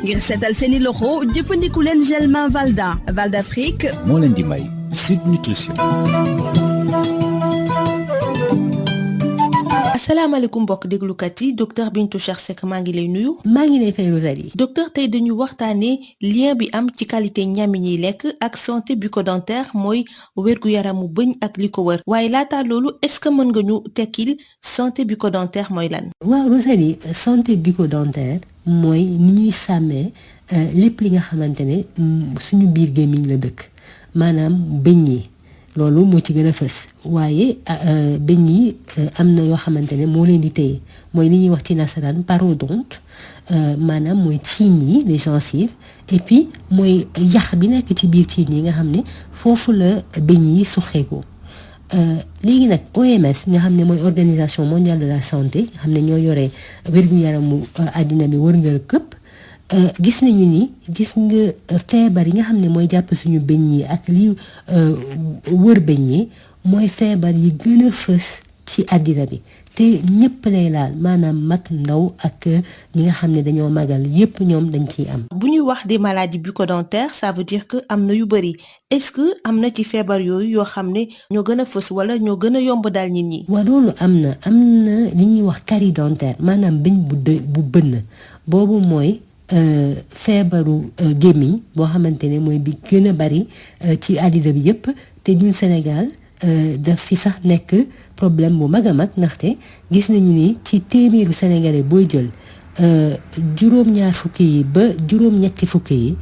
ngir seetal seeni loxo jëfandiku leen gel main Valda Afrique moo leen di may Sud Nutrition. asalaamaaleykum mbokk déglukat yi docteur Bintou Cheikh Seck maa ngi lay nuyu. maa ngi lay fay Rosalie. docteur tey dañu waxtaanee lien bi am ci qualité ñam yi ñuy lekk ak santé bucco-dentaire mooy wérgu yaramu bëñ ak li ko wër waaye laata loolu est-ce que mën nga ñu tekkil santé bucco-dentaire mooy lan. waaw Rosalie santé bucco-dentaire mooy ni ñuy sàmmee lépp li nga xamante ne suñu biir gémmiñ la dëkk maanaam bëñ yi. loolu moo ci gën a fës waaye bëñ yi am na yoo xamante ne moo leen di téye mooy li ñuy wax ci nasaraan parodonte maanaam mooy ciiñ yi les gencives et puis mooy yax bi nekk ci biir ciiñ yi nga xam ne foofu la bëñ yi suqeekoo léegi nag OMS nga xam ne mooy organisation mondiale de la santé nga xam ne ñoo yore wér-gu-yaramu àddina bi wërngal këpp gis nañu ni gis nga feebar yi nga xam ne mooy jàpp suñu bëñ yi ak li wër bëñ yi mooy feebar yi gën a fës ci àddina bi te ñëpp lay laal maanaam mag ndaw ak ñi nga xam ne dañoo magal yépp ñoom dañ ciy am. bu ñuy wax des maladies bucco-dentaires ça veut dire que am na yu bari est-ce que am na ci feebar yooyu yoo xam ne ñoo gën a fës wala ñoo gën a yomb daal nit ñi. waaw loolu am na li ñuy wax carie dentaire maanaam bëñ bu bënn boobu mooy. Feebaru gémmiñ boo xamante ne mooy bi gën a bari ci àddina bi yépp te ñun Sénégal daf fi sax nekk problème bu mag a mag ndaxte gis nañu ni ci téeméeru sénégalais booy jël juróom-ñaar fukki yi ba juróom-ñetti fukki yi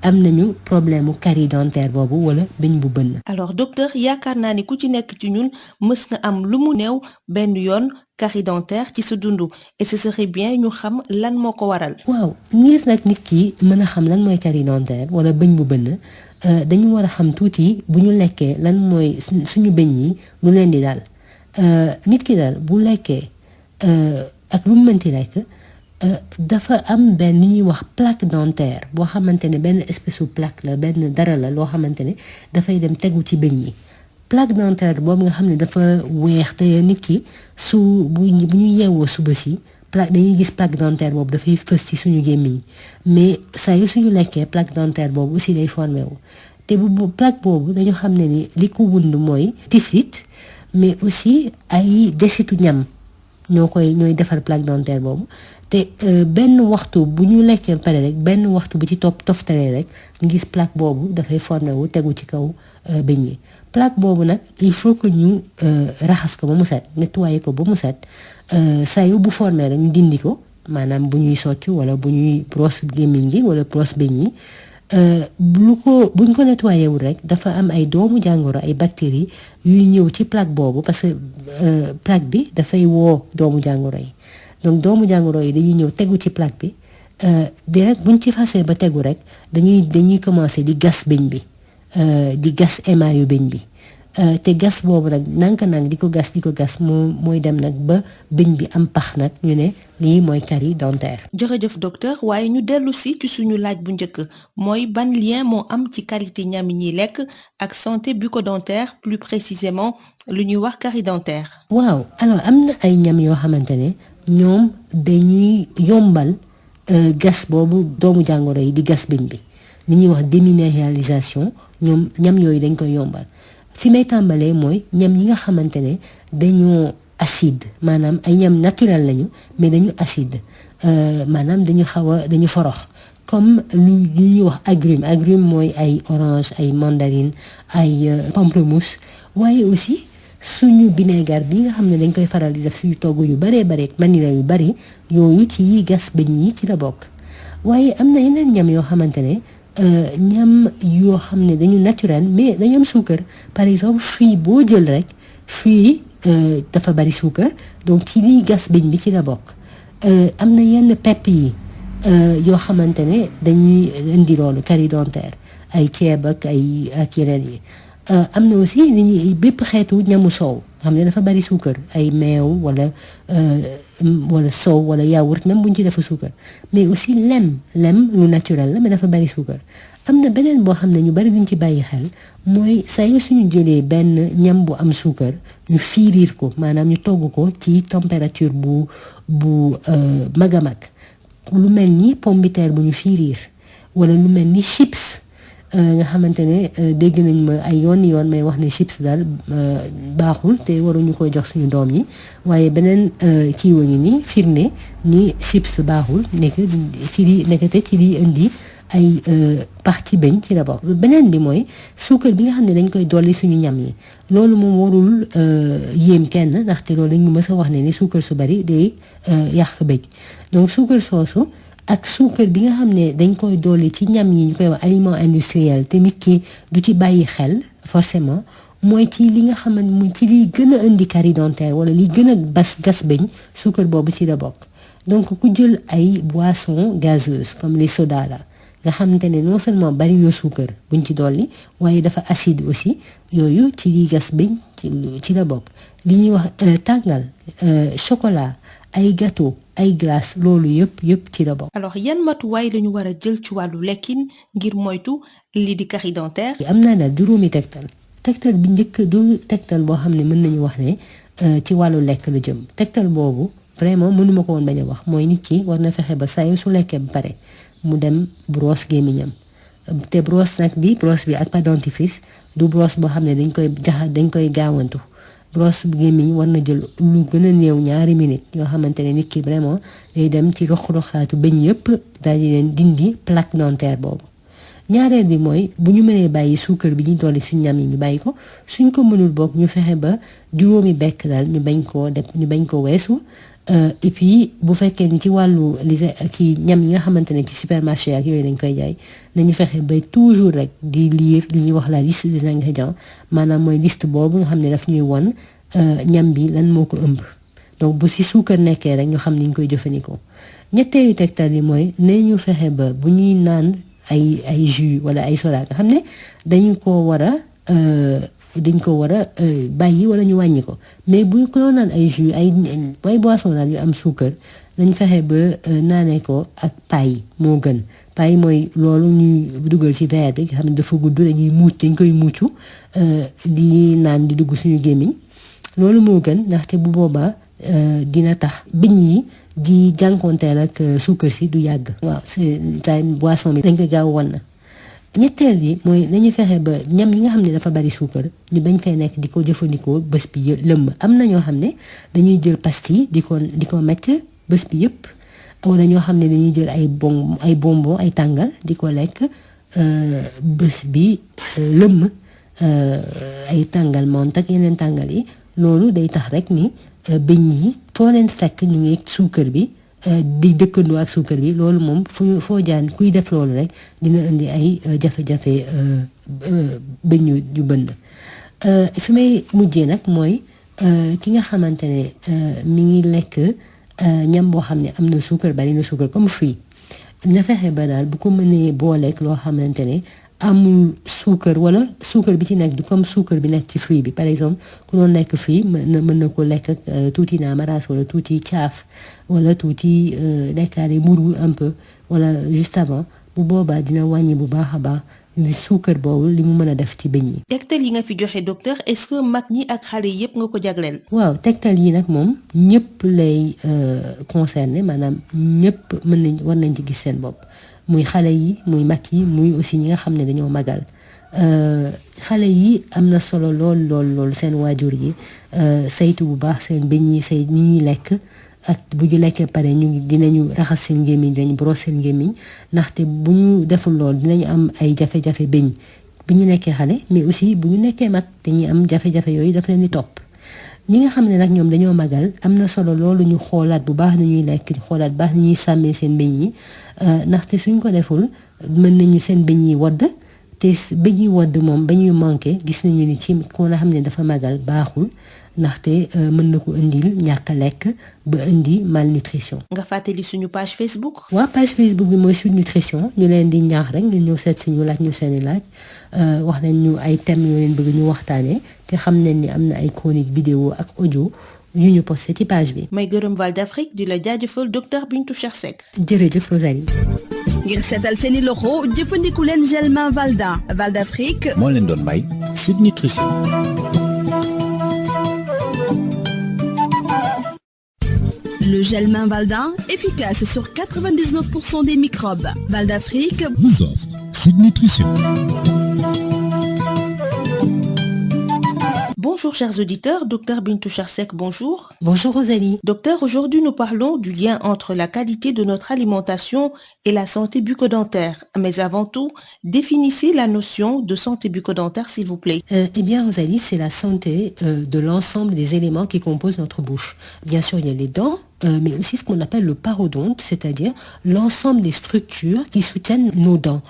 am nañu problème mu carie dentaire boobu wala bëñ bu bënn. alors docteur yaakaar naa ni ku ci nekk ci ñun mës nga am lu mu néew benn yoon carie dentaire ci sa dund et ce serait bien ñu xam lan moo ko waral. waaw ngir nag nit ki mën a xam lan mooy carie dentaire wala bëñ bu bënn dañu war a xam tuuti bu ñu lekkee lan mooy suñu bëñ yi lu leen di daal nit ki daal bu lekkee ak lu mu mënti lekk. dafa am benn li ñuy wax plaque dentaire boo xamante ne benn espèce de plaque la benn dara la loo xamante ne dafay dem tegu ci bëñ yi plaque dentaire boobu nga xam ne dafa weex te nit ki bu ñu yeewoo suba si dañuy gis plaque dentaire boobu dafay fës ci suñu gémmiñ mais saa yu suñu lekkee plaque dentaire boobu aussi day formé wu te bu plaque boobu dañu xam ne ni li ko wund mooy tiflit mais aussi ay desitu ñam ñooy defar plaque dentaire boobu te benn waxtu bu ñu lekkee pare rek benn waxtu bu ci toftalee rek nga gis plaque boobu dafay formé wu tegu ci kaw bëñ yi plaque boobu nag il faut que ñu raxas ko ba mu set nettoyer ko ba mu set saa yu bu formé rek ñu dindi ko maanaam bu ñuy socc wala bu ñuy brosse gémmiñ gi wala brosse bëñ yi buñ ko nettoyé wul rek dafa am ay doomu jàngoro ay bactéries yuy ñëw ci plaque boobu parce que plaque bi dafay woo doomu jàngoro yi donc doomu jàngoro yi dañuy ñëw tegu ci plaque bi direct buñ ci fasee ba tegu rek dañuy commencer di gas bëñ bi di gas émail yu bëñ bi te gas boobu nag nank-nank di ko gas mooy dem nag ba bëñ bi am pax nag ñu ne lii mooy carie dentaire. jërëjëf docteur waaye ñu dellu si ci suñu laaj bu njëkk mooy ban lien moo am ci qualité ñam yi ñuy lekk ak santé bucco-dentaire plus précisément lu ñuy wax carie dentaire. waaw alors am na ay ñam yoo xamante ne ñoom dañuy yombal gas boobu doomu jàngoro yi di gas bëñ bi li ñuy wax déminéralisation ñoom ñam yooyu dañ koy yombal. fi may tàmbalee mooy ñam yi nga xamante ne dañoo acide maanaam ay ñam naturel lañu mais dañu acide maanaam dañu forox comme lu ñuy wax agrumes mooy ay orange ay mandarine ay pamplemousse waaye aussi suñu vinaigre bi nga xam ne dañ koy faral di def suñu togg yu baree bare manira yu bari yooyu ci yi gas bëñ yi ci la bokk waaye am na yeneen ñam yoo xamante ne ñam yoo xam ne dañu naturel mais dañu am suukar par exemple fruit boo jël rek fruit dafa bari suukar donc ci liy gas bëñ bi ci la bokk am na yenn pepp yi yoo xamante ne dañuy indi loolu carie dentaire ay ceeb ak yeneen yi am na aussi li ñuy bépp xeetu ñamu soow xam ne dafa bari suukar ay meew wala soow wala yaourt même buñ ci defa suukar mais aussi lem lu naturel la mais dafa bari suukar am na beneen boo xam ne ñu bari duñ ci bàyyi xel mooy saa yu suñu jëlee benn ñam bu am suukar ñu fiiriir ko maanaam ñu togg ko ci température bu mag a mag lu mel ni pomme de terre bu ñu fiiriir wala lu mel ni chips nga xamante ne dégg nañ ma ay yoon may wax ne chips daal baaxul te waruñu koy jox suñu doom yi waaye beneen kii wa ngi ni firnde ni chips baaxul nekkate ci li indi ay partie bañ ci la bokk. beneen bi mooy suukar bi nga xam ne dañ koy dolli suñu ñam yi loolu moom warul yéem kenn ndaxte loolu dañu mës a wax ne ni suukar su bari day yàq bëñ donc suukar soosu ak suukar bi nga xam ne dañ koy dolli ci ñam yi ñu koy wax aliment industriel te nit ki du ci bàyyi xel forcément mooy ci li nga xamante mu ci liy gën a indi carie dentaire wala li gën a gas bëñ suukar boobu ci la bokk. donc ku jël ay boissons gazeuses comme les sodas la nga xamante ne non seulement bari na suukar buñ ci dolli waaye dafa acide aussi yooyu ci liy gas bëñ ci la bokk. li ñuy wax tàngal chocolat ay gâteau ay glace loolu yëpp ci la bokk. alors yan matuwaay la ñu war a jël ci wàllu lekkin ngir moytu lii di carie dentaire. am naa daal juróomi tegtal bi njëkk du tegtal boo xam ne mën nañu wax ne ci wàllu lekk la jëm tegtal boobu vraiment mënuma ko woon bañ a wax mooy nit ki war na fexe ba saa yu su lekkee ba pare mu dem brosse gémmiñam te brosse bi ak pâte dentifrice du brosse boo xam ne dañ koy gaawantu. brosse bu gémmiñ war na jël lu gën a néew 2 minutes yoo xamante ne nit ki vraiment day dem ci roq-roqaatu bëñ yëpp daal di leen dindi plaque dentaire boobu. ñaareel bi mooy bu ñu mënee bàyyi suukar bi ñu dolli suñu ñam yi ñu bàyyi ko suñ ko mënul bokk ñu fexe ba juróomi bekk daal ñu bañ ko weesu. Et puis bu fekkee ni ci wàllu ci ñam yi nga xamante ne ci supermarché ak yooyu dañ koy jaay nañu fexe ba toujours rek di lire li ñuy wax la liste des ingrédients maanaam mooy liste boobu nga xam ne daf ñuy won ñam bi lan moo ko ëmb donc bu si suukar nekkee rek ñu xam ni ñu koy jëfandikoo. ñetteelu tegtal yi mooy ne ñu fexe ba bu ñuy naan ay jus wala ay soda nga xam ne dañ ko war a bàyyi wala ñu wàññi ko mais bu ko naan ay jus ay boisson daal yu am suukar dañ fexe ba naanee ko ak paille moo gën. paille mooy loolu ñuy dugal ci verre bi nga xam ne dafa gudd dañ koy muccu di naan di dugg suñu gémmiñ loolu moo gën ndaxte bu boobaa dina tax bëñ yi di jànkonteel ak suukar si du yàgg. waaw c'est boisson bi dañ koy gaaw wan na. ñetteel bi mooy nañu fexe ba ñam yi nga xam ne dafa bari suukar ñu bañ fay nekk di ko jëfandikoo bés bi lëmb am na ñoo xam ne dañuy jël pastille di ko mecc bés bi yëpp wala ñoo xam ne dañuy jël ay bonbon ay tàngal di ko lekk bés bi lëmm ay tàngal mont ak yeneen tàngal yi loolu day tax rek ni bëñ yi foo leen fekk ñu ngi suukar bi di dëkkandoo ak suukar bi loolu moom foo jaan kuy def loolu rek dina indi ay jafe-jafe bëñ yu bënn. fi may mujjee nag mooy ki nga xamante ne mi ngi lekk ñam boo xam ne am na suukar bari na suukar comme fruit na fexe ba daal bu ko mënee booleeg loo xamante ne amul suukar wala suukar bi ci nekk du comme suukar bi nekk ci fruit bi par exemple ku doon lekk fruit mën na ko lekk ak tuuti naamaraas wala tuuti caaf wala tuuti lekkaale mburu un peu wala juste avant bu boobaa dina wàññi bu baax a baax li suukar boobu li mu mën a def ci bëñ yi. tegtal yi nga fi joxe docteur est-ce que mag ñi ak xale yépp nga ko jagleel. waaw tegtal yi nag moom ñëpp lay concerné maanaam ñëpp war nañ ci gis seen bopp. muy xale yi muy mag yi muy aussi ñi nga xam ne dañoo magal xale yi am na solo lool seen waajur yi saytu bu baax seen bëñ yi say ni ñuy lekk ak bu ñu lekkee pare dinañu raxas seen gémmiñ dinañu brosse seen gémmiñ ndaxte bu ñu deful lool dinañu am ay jafe-jafe bëñ bu ñu nekkee xale mais aussi bu ñu nekkee mag dañuy am jafe-jafe yooyu daf leen di topp. ñi nga xam ne nag ñoom dañoo magal am na solo loolu ñu xoolaat bu baax ni ñuy lekk xoolaat bu baax ni ñuy sàmmee seen bëñ yi ndaxte suñ ko deful mën nañu seen bëñ yi wadd te bëñ yi wadd moom ba ñuy manqué gis nañu ni ci ko nga xam ne dafa magal baaxul ndaxte mën na ko indil ñàkk a lekk ba indi malnutrition. nga fàttali suñu page Facebook. waaw page Facebook bi mooy Sud Nutrition ñu leen di ñaax rek ñu ñëw seet si ñu laaj ñu seeni laaj wax nañ ñu ay thèmes yoo leen bëgg ñu waxtaanee te xam nañ ni am na ay chronique vidéo ak audio yu ñu posté ci page bi. may gërëm Val d'Afrique di la jaajëfal docteur Bintou Cheikh Seck. jërëjëf Rosalie. ngir seetal seeni loxo jëfandiku leen gel main Valda Val d'Afrique. moo leen doon may Sud Nutrition. Le gel main Valda, efficace sur 99% des microbes. Val d'Afrique vous offre Sud Nutrition. Bonjour chers auditeurs, Dr Bintou Charsek, bonjour. Bonjour Rosalie. Docteur, aujourd'hui nous parlons du lien entre la qualité de notre alimentation et la santé bucco-dentaire. Mais avant tout, définissez la notion de santé bucco-dentaire s'il vous plaît. Eh bien Rosalie, c'est la santé de l'ensemble des éléments qui composent notre bouche. Bien sûr, il y a les dents, mais aussi ce qu'on appelle le parodonte, c'est-à-dire l'ensemble des structures qui soutiennent nos dents,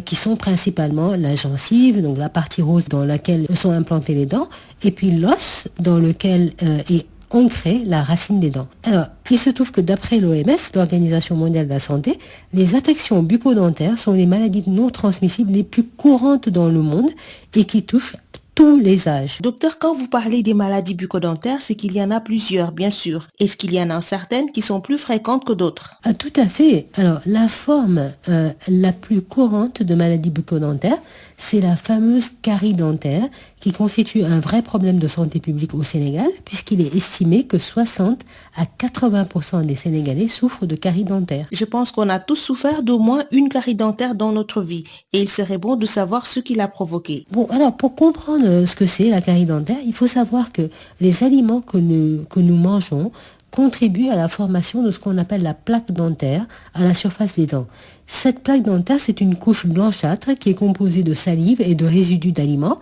qui sont principalement la gencive, donc la partie rose dans laquelle sont implantées les dents, et puis l'os dans lequel est ancrée la racine des dents. Alors, il se trouve que d'après l'OMS, l'Organisation mondiale de la santé, les affections bucco-dentaires sont les maladies non transmissibles les plus courantes dans le monde et qui touchent tous les âges. Docteur, quand vous parlez des maladies bucco-dentaires, c'est qu'il y en a plusieurs, bien sûr. Est-ce qu'il y en a certaines qui sont plus fréquentes que d'autres? Tout à fait. Alors, la forme la plus courante de maladie bucco-dentaire, c'est la fameuse carie dentaire, qui constitue un vrai problème de santé publique au Sénégal, puisqu'il est estimé que 60 à 80% des Sénégalais souffrent de carie dentaire. Je pense qu'on a tous souffert d'au moins une carie dentaire dans notre vie, et il serait bon de savoir ce qui l'a provoqué. Bon, alors, pour comprendre ce que c'est la carie dentaire, il faut savoir que les aliments que nous mangeons contribuent à la formation de ce qu'on appelle la plaque dentaire à la surface des dents. Cette plaque dentaire, c'est une couche blanchâtre qui est composée de salive et de résidus d'aliments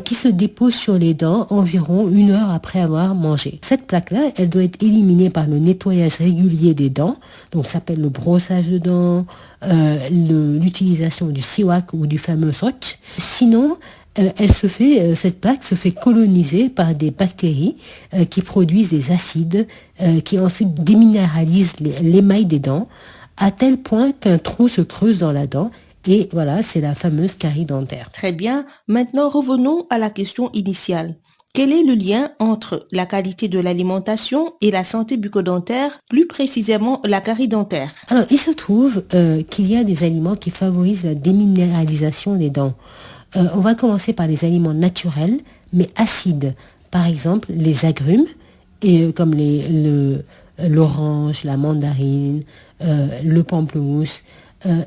qui se déposent sur les dents environ 1 heure après avoir mangé. Cette plaque-là, elle doit être éliminée par le nettoyage régulier des dents, donc ça s'appelle le brossage de dents, l'utilisation du siwak ou du fameux soch. Sinon, cette plaque se fait coloniser par des bactéries qui produisent des acides qui ensuite déminéralisent l'émail des dents à tel point qu'un trou se creuse dans la dent. Et voilà, c'est la fameuse carie dentaire. Très bien. Maintenant, revenons à la question initiale. Quel est le lien entre la qualité de l'alimentation et la santé bucco-dentaire, plus précisément la carie dentaire? Alors, il se trouve qu'il y a des aliments qui favorisent la déminéralisation des dents. On va commencer par les aliments naturels, mais acides. Par exemple, les agrumes, comme l'orange, la mandarine, le pamplemousse.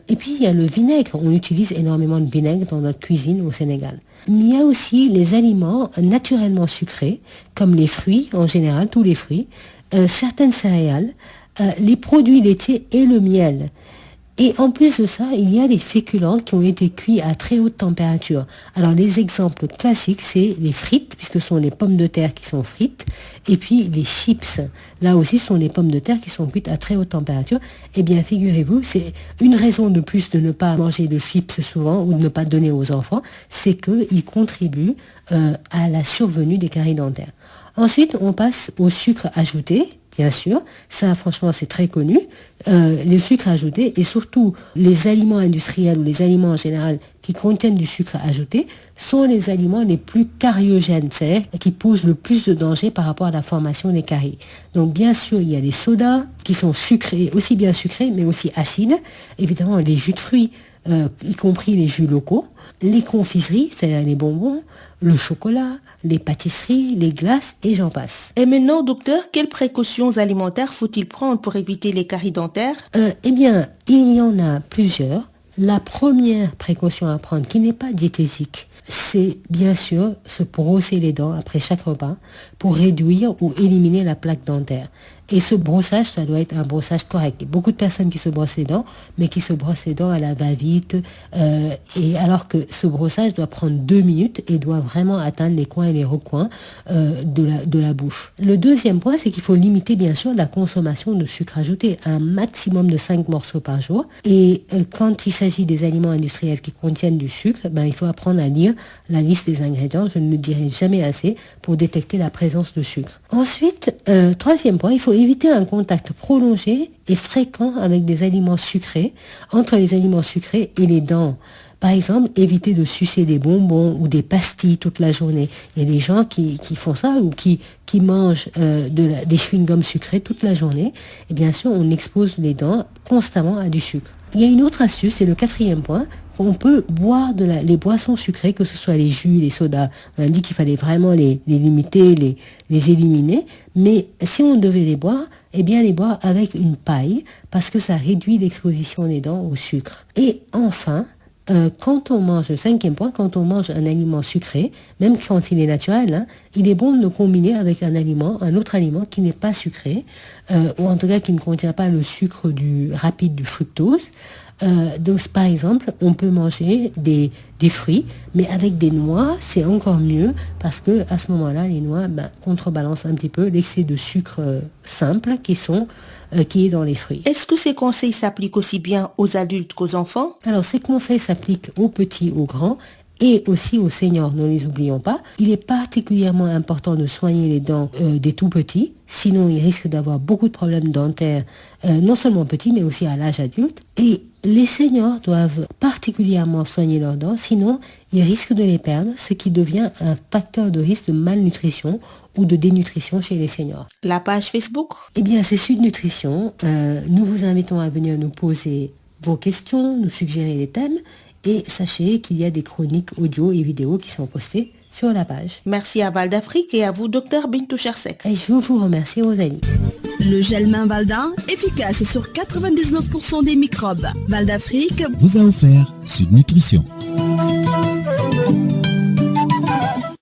Et puis, il y a le vinaigre. On utilise énormément de vinaigre dans notre cuisine au Sénégal. Il y a aussi les aliments naturellement sucrés, comme les fruits, en général, tous les fruits, certaines céréales, les produits laitiers et le miel. Et en plus de ça, il y a les féculents qui ont été cuits à très haute température. Alors les exemples classiques, c'est les frites, puisque ce sont les pommes de terre qui sont frites, et puis les chips. Là aussi, ce sont les pommes de terre qui sont cuites à très haute température. Eh bien, figurez-vous, c'est une raison de plus de ne pas manger de chips souvent ou de ne pas donner aux enfants, c'est qu'ils contribuent à la survenue des caries dentaires. Ensuite, on passe au sucre ajouté. Bien sûr, ça franchement c'est très connu, le sucre ajouté et surtout les aliments industriels ou les aliments en général qui contiennent du sucre ajouté sont les aliments les plus cariogènes, c'est-à-dire qui posent le plus de danger par rapport à la formation des caries. Donc bien sûr, il y a les sodas qui sont sucrés, aussi bien sucrés mais aussi acides, évidemment les jus de fruits, y compris les jus locaux, les confiseries, c'est-à-dire les bonbons, le chocolat, les pâtisseries, les glaces et j'en passe. Et maintenant, docteur, quelles précautions alimentaires faut-il prendre pour éviter les caries dentaires? Eh bien, il y en a plusieurs. La première précaution à prendre, qui n'est pas diététique, c'est bien sûr se brosser les dents après chaque repas pour réduire ou éliminer la plaque dentaire. Et ce brossage, ça doit être un brossage correct. Il y a beaucoup de personnes qui se brossent les dents, mais qui se brossent les dents à la va-vite. Et alors que ce brossage doit prendre 2 minutes et doit vraiment atteindre les coins et les recoins de la bouche. Le deuxième point, c'est qu'il faut limiter bien sûr la consommation de sucre ajouté, un maximum de 5 morceaux par jour. Et quand il s'agit des aliments industriels qui contiennent du sucre, il faut apprendre à lire la liste des ingrédients. Je ne le dirai jamais assez pour détecter la présence de sucre. Ensuite, troisième point, il faut éviter un contact prolongé et fréquent avec des aliments sucrés, entre les aliments sucrés et les dents. Par exemple, éviter de sucer des bonbons ou des pastilles toute la journée. Il y a des gens qui font ça ou qui mangent des chewing-gums sucrés toute la journée. Et bien sûr, on expose les dents constamment à du sucre. Il y a une autre astuce, c'est le 4e point. On peut boire les boissons sucrées, que ce soit les jus, les sodas. On a dit qu'il fallait vraiment les limiter, les éliminer. Mais si on devait les boire, eh bien les boire avec une paille, parce que ça réduit l'exposition des dents au sucre. Et enfin, quand on mange, le 5e point, quand on mange un aliment sucré, même quand il est naturel, il est bon de le combiner avec un autre aliment qui n'est pas sucré, ou en tout cas qui ne contient pas le sucre rapide du fructose. Donc par exemple, on peut manger des fruits, mais avec des noix, c'est encore mieux parce que à ce moment-là, les noix contrebalancent un petit peu l'excès de sucre simple qui est dans les fruits. Est-ce que ces conseils s'appliquent aussi bien aux adultes qu'aux enfants? Alors ces conseils s'appliquent aux petits, aux grands, et aussi aux seniors, ne les oublions pas. Il est particulièrement important de soigner les dents des tout petits, sinon ils risquent d'avoir beaucoup de problèmes dentaires, non seulement petits, mais aussi à l'âge adulte. Et les seniors doivent particulièrement soigner leurs dents, sinon ils risquent de les perdre, ce qui devient un facteur de risque de malnutrition ou de dénutrition chez les seniors. La page Facebook? Eh bien, c'est Sud Nutrition. Nous vous invitons à venir nous poser vos questions, nous suggérer les thèmes. Et sachez qu'il y a des chroniques audio et vidéo qui sont postées sur la page. Merci à Val d'Afrique et à vous, Dr Bintou Chersek. Et je vous remercie, Rosalie. Le gel main Valda, efficace sur 99% des microbes. Val d'Afrique vous a offert Sud Nutrition.